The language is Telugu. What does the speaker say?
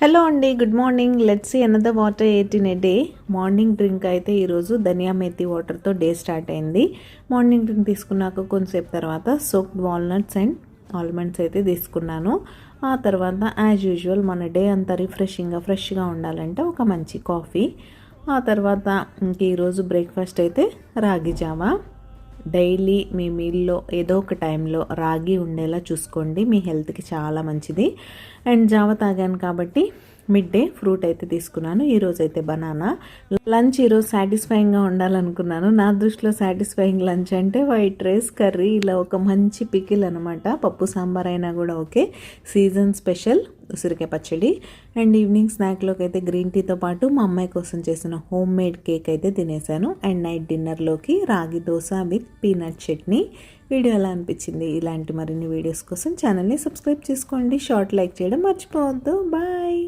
హలో అండి, good morning. Let's see another water eight in a day. Morning drink అయితే ఈరోజు ధనియా మేతి వాటర్తో డే స్టార్ట్ అయింది. మార్నింగ్ డ్రింక్ తీసుకున్నాక కొంతసేపు తర్వాత సోక్డ్ వాల్నట్స్ అండ్ ఆల్మండ్స్ అయితే తీసుకున్నాను. ఆ తర్వాత యాజ్ యూజువల్ మన డే అంతా ఫ్రెష్గా ఉండాలంటే ఒక మంచి కాఫీ. ఆ తర్వాత ఇంక ఈరోజు బ్రేక్ఫాస్ట్ అయితే రాగి జావా. డైలీ మీ మీల్లో ఏదో ఒక టైంలో రాగి ఉండేలా చూసుకోండి, మీ హెల్త్కి చాలా మంచిది. అండ్ జావ తాగాను కాబట్టి మిడ్ డే ఫ్రూట్ అయితే తీసుకున్నాను. ఈరోజు అయితే బనానా. లంచ్ ఈరోజు సాటిస్ఫైయింగ్గా ఉండాలనుకున్నాను. నా దృష్టిలో సాటిస్ఫైయింగ్ లంచ్ అంటే వైట్ రైస్, కర్రీ, ఇలా ఒక మంచి పికిల్ అనమాట. పప్పు సాంబార్ అయినా కూడా ఓకే. సీజన్ స్పెషల్ ఉసిరికాయ పచ్చడి. అండ్ ఈవినింగ్ స్నాక్లోకి అయితే గ్రీన్ టీతో పాటు మా అమ్మాయి కోసం చేసిన హోమ్ మేడ్ కేక్ అయితే తినేసాను. అండ్ నైట్ డిన్నర్లోకి రాగి dosa with peanut chutney. Video ఎలా అనిపించింది? ఇలాంటి మరిన్ని వీడియోస్ కోసం ఛానల్ని సబ్స్క్రైబ్ చేసుకోండి. షార్ట్ లైక్ చేయడం మర్చిపోవద్దు. బాయ్.